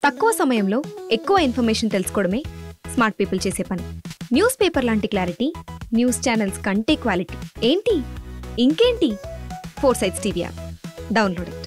తక్కువ సమయంలో ఎక్కువ ఇన్ఫర్మేషన్ తెలుసుకోవడమే స్మార్ట్ పీపుల్ చేసే పని. న్యూస్ పేపర్ లాంటి క్లారిటీ, న్యూస్ ఛానల్స్ కంటే క్వాలిటీ. ఏంటి ఇంకేంటి? Foresights TV app download it.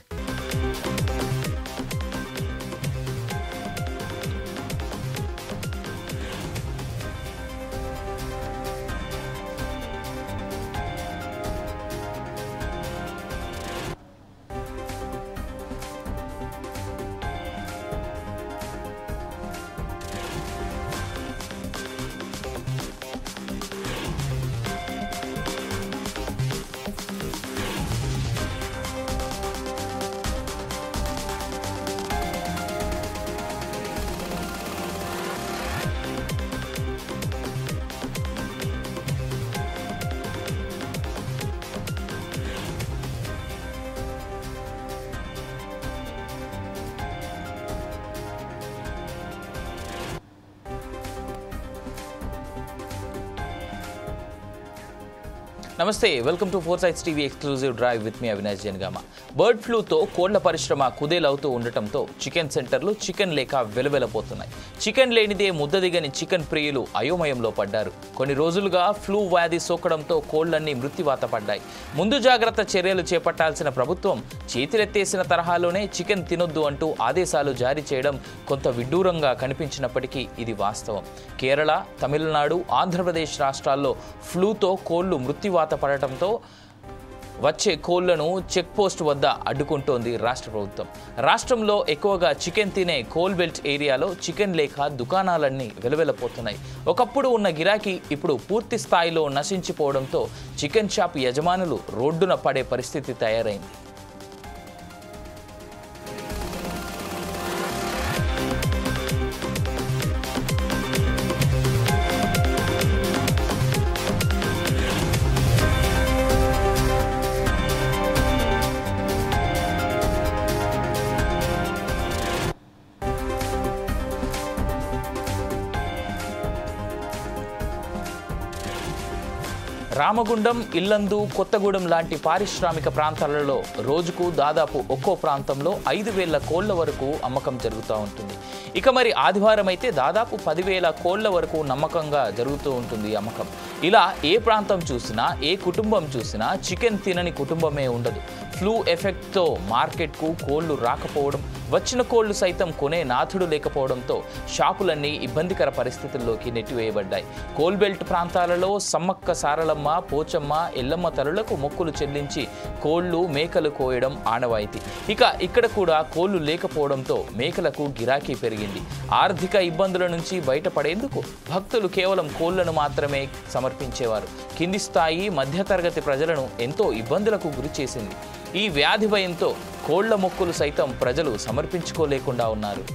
నమస్తే, welcome to Foresights TV exclusive drive with me Avinash Janagama. Bird ఫ్లూతో కోళ్ల పరిశ్రమ కుదేలవుతూ ఉండటంతో చికెన్ సెంటర్లు చికెన్ లేక వెలువెలపోతున్నాయి. చికెన్ లేనిదే ముద్దదిగని చికెన్ ప్రియులు అయోమయంలో పడ్డారు. కొన్ని రోజులుగా ఫ్లూ వ్యాధి సోకడంతో కోళ్లన్నీ మృత్యువాత పడ్డాయి. ముందు జాగ్రత్త చర్యలు చేపట్టాల్సిన ప్రభుత్వం చేతులెత్తేసిన తరహాలోనే చికెన్ తినొద్దు అంటూ ఆదేశాలు జారీ చేయడం కొంత విడ్డూరంగా కనిపించినప్పటికీ ఇది వాస్తవం. కేరళ, తమిళనాడు, ఆంధ్రప్రదేశ్ రాష్ట్రాల్లో ఫ్లూతో కోళ్లు మృత్యువాత పడటంతో వచ్చే కోళ్లను చెక్ పోస్ట్ వద్ద అడ్డుకుంటోంది రాష్ట్ర ప్రభుత్వం. రాష్ట్రంలో ఎక్కువగా చికెన్ తినే కోల్ బెల్ట్ ఏరియాలో చికెన్ లేక దుకాణాలన్నీ వెలువెలపోతున్నాయి. ఒకప్పుడు ఉన్న గిరాకీ ఇప్పుడు పూర్తి స్థాయిలో నశించిపోవడంతో చికెన్ షాప్ యజమానులు రోడ్డున పడే పరిస్థితి తయారైంది. రామగుండం, ఇల్లందు, కొత్తగూడెం లాంటి పారిశ్రామిక ప్రాంతాలలో రోజుకు దాదాపు ఒక్కో ప్రాంతంలో 5,000 కోళ్ల వరకు అమ్మకం జరుగుతూ ఉంటుంది. ఇక మరి ఆదివారం అయితే దాదాపు 10,000 కోళ్ల వరకు నమ్మకంగా జరుగుతూ ఉంటుంది అమ్మకం. ఇలా ఏ ప్రాంతం చూసినా, ఏ కుటుంబం చూసినా చికెన్ తినని కుటుంబమే ఉండదు. ఫ్లూ ఎఫెక్ట్తో మార్కెట్కు కోళ్లు రాకపోవడం, వచ్చిన కోళ్లు సైతం కొనే నాథుడు లేకపోవడంతో షాపులన్నీ ఇబ్బందికర పరిస్థితుల్లోకి నెట్టివేయబడ్డాయి. కోల్బెల్ట్ ప్రాంతాలలో సమ్మక్క సారలమ్మ, పోచమ్మ, ఎల్లమ్మ తల్లులకు మొక్కులు చెల్లించి కోళ్లు, మేకలు కోయడం ఆనవాయితీ. ఇక ఇక్కడ కూడా కోళ్లు లేకపోవడంతో మేకలకు గిరాకీ పెరిగింది. ఆర్థిక ఇబ్బందుల నుంచి బయటపడేందుకు భక్తులు కేవలం కోళ్లను మాత్రమే సమర్పించేవారు. కింది స్థాయి, మధ్యతరగతి ప్రజలను ఎంతో ఇబ్బందులకు గురి చేసింది. ఈ వ్యాధి భయంతో కోళ్ల మొక్కులు సైతం ప్రజలు సమర్పించుకోలేకుండా ఉన్నారు.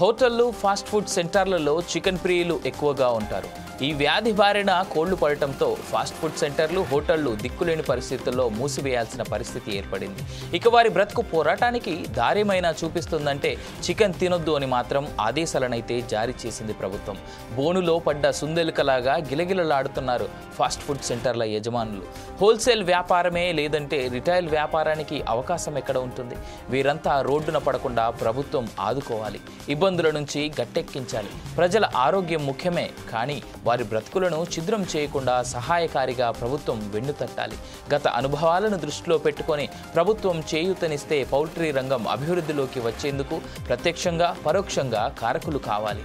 హోటళ్లు, ఫాస్ట్ ఫుడ్ సెంటర్లలో చికెన్ ప్రియులు ఎక్కువగా ఉంటారు. ఈ వ్యాధి బారిన కోళ్లు పడటంతో ఫాస్ట్ ఫుడ్ సెంటర్లు, హోటళ్లు దిక్కులేని పరిస్థితుల్లో మూసివేయాల్సిన పరిస్థితి ఏర్పడింది. ఇక వారి బ్రతుకు పోరాటానికి దారేమైనా చూపిస్తుందంటే చికెన్ తినొద్దు అని మాత్రం ఆదేశాలనైతే జారీ చేసింది ప్రభుత్వం. బోనులో పడ్డ సుందెలుకలాగా గిలగిలలాడుతున్నారు ఫాస్ట్ ఫుడ్ సెంటర్ల యజమానులు. హోల్సేల్ వ్యాపారమే లేదంటే రిటైల్ వ్యాపారానికి అవకాశం ఎక్కడ ఉంటుంది? వీరంతా రోడ్డున పడకుండా ప్రభుత్వం ఆదుకోవాలి, ఇబ్బందుల నుంచి గట్టెక్కించాలి. ప్రజల ఆరోగ్యం ముఖ్యమే, కానీ వారి బ్రతుకులను ఛిద్రం చేయకుండా సహాయకారిగా ప్రభుత్వం వెన్నుతట్టాలి. గత అనుభవాలను దృష్టిలో పెట్టుకొని ప్రభుత్వం చేయూతనిస్తే పౌల్ట్రీ రంగం అభివృద్ధిలోకి వచ్చేందుకు ప్రత్యక్షంగా, పరోక్షంగా కారకులు కావాలి.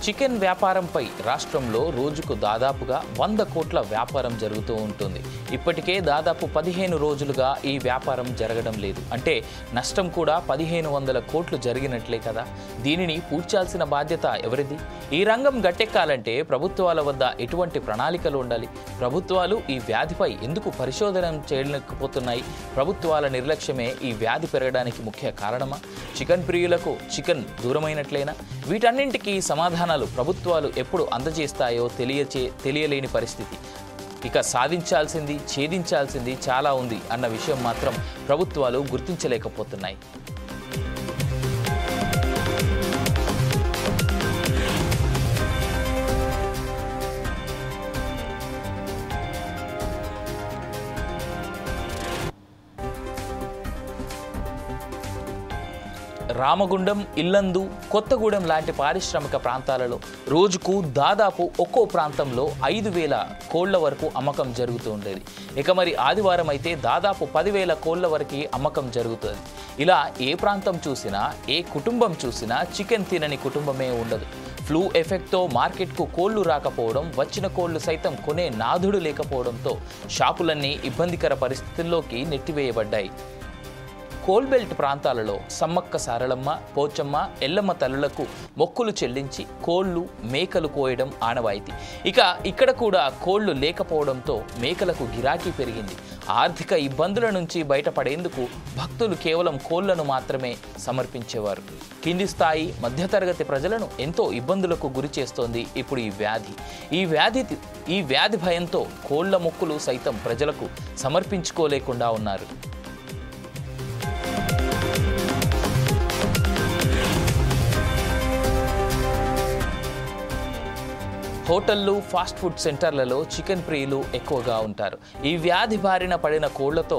చికెన్ వ్యాపారంపై రాష్ట్రంలో రోజుకు దాదాపుగా 100 కోట్ల వ్యాపారం జరుగుతూ ఉంటుంది. ఇప్పటికే దాదాపు 15 రోజులుగా ఈ వ్యాపారం జరగడం లేదు. అంటే నష్టం కూడా 1500 కోట్లు జరిగినట్లే కదా. దీనిని పూడ్చాల్సిన బాధ్యత ఎవరిది? ఈ రంగం గట్టెక్కాలంటే ప్రభుత్వాల వద్ద ఎటువంటి ప్రణాళికలు ఉండాలి? ప్రభుత్వాలు ఈ వ్యాధిపై ఎందుకు పరిశోధన చేయలేకపోతున్నాయి? ప్రభుత్వాల నిర్లక్ష్యమే ఈ వ్యాధి పెరగడానికి ముఖ్య కారణమా? చికెన్ ప్రియులకు చికెన్ దూరమైనట్లేనా? వీటన్నింటికీ సమాధానాలు ప్రభుత్వాలు ఎప్పుడు అందజేస్తాయో తెలియలేని పరిస్థితి. ఇక సాధించాల్సింది, ఛేదించాల్సింది చాలా ఉంది అన్న విషయం మాత్రం ప్రభుత్వాలు గుర్తించలేకపోతున్నాయి. రామగుండం, ఇల్లందు, కొత్తగూడెం లాంటి పారిశ్రామిక ప్రాంతాలలో రోజుకు దాదాపు ఒక్కో ప్రాంతంలో 5,000 కోళ్ల వరకు అమ్మకం జరుగుతూ ఉండేది. ఇక మరి ఆదివారం అయితే దాదాపు 10,000 కోళ్ల వరకు అమ్మకం జరుగుతుంది. ఇలా ఏ ప్రాంతం చూసినా, ఏ కుటుంబం చూసినా చికెన్ తినని కుటుంబమే ఉండదు. ఫ్లూ ఎఫెక్ట్తో మార్కెట్కు కోళ్లు రాకపోవడం, వచ్చిన కోళ్లు సైతం కొనే నాథుడు లేకపోవడంతో షాపులన్నీ ఇబ్బందికర పరిస్థితుల్లోకి నెట్టివేయబడ్డాయి. కోల్బెల్ట్ ప్రాంతాలలో సమ్మక్క సారలమ్మ, పోచమ్మ, ఎల్లమ్మ తల్లులకు మొక్కులు చెల్లించి కోళ్లు, మేకలు కోయడం ఆనవాయితీ. ఇక ఇక్కడ కూడా కోళ్లు లేకపోవడంతో మేకలకు గిరాకీ పెరిగింది. ఆర్థిక ఇబ్బందుల నుంచి బయటపడేందుకు భక్తులు కేవలం కోళ్లను మాత్రమే సమర్పించేవారు. కింది స్థాయి, మధ్యతరగతి ప్రజలను ఎంతో ఇబ్బందులకు గురి చేస్తోంది ఇప్పుడు ఈ వ్యాధి భయంతో కోళ్ల మొక్కులు సైతం ప్రజలకు సమర్పించుకోలేకుండా ఉన్నారు. హోటళ్లు, ఫాస్ట్ ఫుడ్ సెంటర్లలో చికెన్ ప్రియులు ఎక్కువగా ఉంటారు. ఈ వ్యాధి బారిన పడిన కోళ్లతో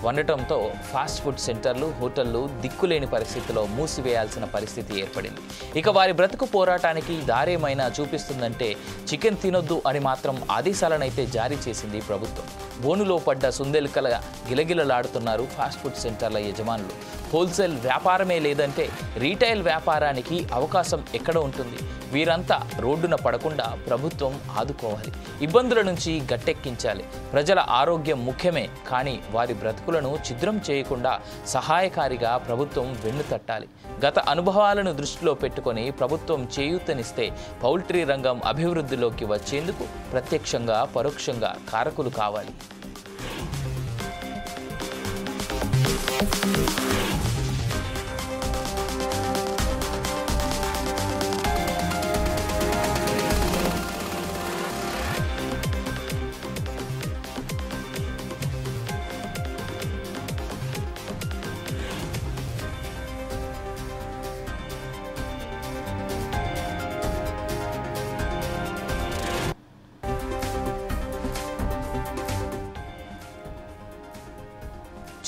వండటంతో ఫాస్ట్ ఫుడ్ సెంటర్లు, హోటళ్లు దిక్కులేని పరిస్థితిలో మూసివేయాల్సిన పరిస్థితి ఏర్పడింది. ఇక వారి బ్రతుకు పోరాటానికి దారేమైనా చూపిస్తుందంటే చికెన్ తినొద్దు అని మాత్రం ఆదేశాలనైతే జారీ చేసింది ప్రభుత్వం. బోనులో పడ్డ సుందెలికల గిలగిలలాడుతున్నారు ఫాస్ట్ ఫుడ్ సెంటర్ల యజమానులు. హోల్సేల్ వ్యాపారమే లేదంటే రీటైల్ వ్యాపారానికి అవకాశం ఎక్కడ ఉంటుంది? వీరంతా రోడ్డున పడకుండా ప్రభుత్వం ఆదుకోవాలి, ఇబ్బందుల నుంచి గట్టెక్కించాలి. ప్రజల ఆరోగ్యం ముఖ్యమే, కానీ వారి బ్రతుకులను ఛిద్రం చేయకుండా సహాయకారిగా ప్రభుత్వం వెన్నుతట్టాలి. గత అనుభవాలను దృష్టిలో పెట్టుకొని ప్రభుత్వం చేయూతనిస్తే పౌల్ట్రీ రంగం అభివృద్ధిలోకి వచ్చేందుకు ప్రత్యక్షంగా, పరోక్షంగా కారకులు కావాలి.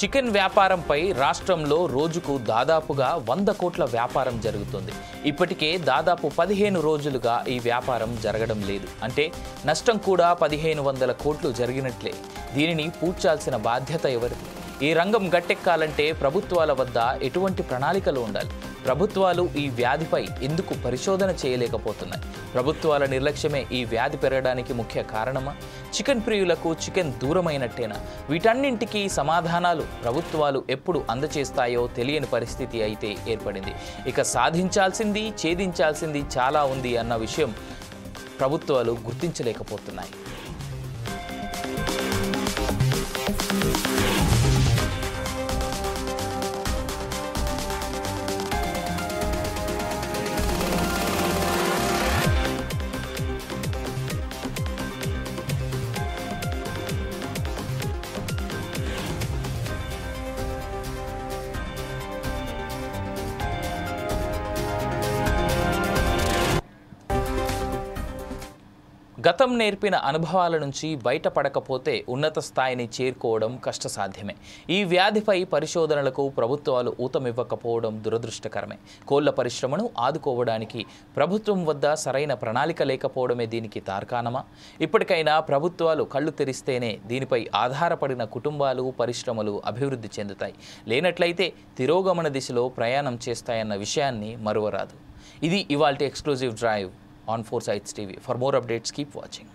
చికెన్ వ్యాపారంపై రాష్ట్రంలో రోజుకు దాదాపుగా 100 కోట్ల వ్యాపారం జరుగుతుంది. ఇప్పటికే దాదాపు 15 రోజులుగా ఈ వ్యాపారం జరగడం లేదు. అంటే నష్టం కూడా 1500 కోట్లు జరిగినట్లే. దీనిని పూడ్చాల్సిన బాధ్యత ఎవరిది? ఈ రంగం గట్టెక్కాలంటే ప్రభుత్వాల వద్ద ఎటువంటి ప్రణాళికలు ఉండాలి? ప్రభుత్వాలు ఈ వ్యాధిపై ఎందుకు పరిశోధన చేయలేకపోతున్నాయి? ప్రభుత్వాల నిర్లక్ష్యమే ఈ వ్యాధి పెరగడానికి ముఖ్య కారణమా? చికెన్ ప్రియులకు చికెన్ దూరమైనట్టేనా? వీటన్నింటికీ సమాధానాలు ప్రభుత్వాలు ఎప్పుడు అందచేస్తాయో తెలియని పరిస్థితి అయితే ఏర్పడింది. ఇక సాధించాల్సింది, ఛేదించాల్సింది చాలా ఉంది అన్న విషయం ప్రభుత్వాలు గుర్తించలేకపోతున్నాయి. గతం నేర్పిన అనుభవాల నుంచి బయటపడకపోతే ఉన్నత స్థాయిని చేరుకోవడం కష్టసాధ్యమే. ఈ వ్యాధిపై పరిశోధనలకు ప్రభుత్వాలు ఊతమివ్వకపోవడం దురదృష్టకరమే. కోళ్ల పరిశ్రమను ఆదుకోవడానికి ప్రభుత్వం వద్ద సరైన ప్రణాళిక లేకపోవడమే దీనికి తార్కాణమా? ఇప్పటికైనా ప్రభుత్వాలు కళ్ళు తెరిస్తేనే దీనిపై ఆధారపడిన కుటుంబాలు, పరిశ్రమలు అభివృద్ధి చెందుతాయి. లేనట్లయితే తిరోగమన దిశలో ప్రయాణం చేస్తాయన్న విషయాన్ని మరువరాదు. ఇది ఇవాల్టి exclusive drive. on 4 Sides TV. For more updates, keep watching.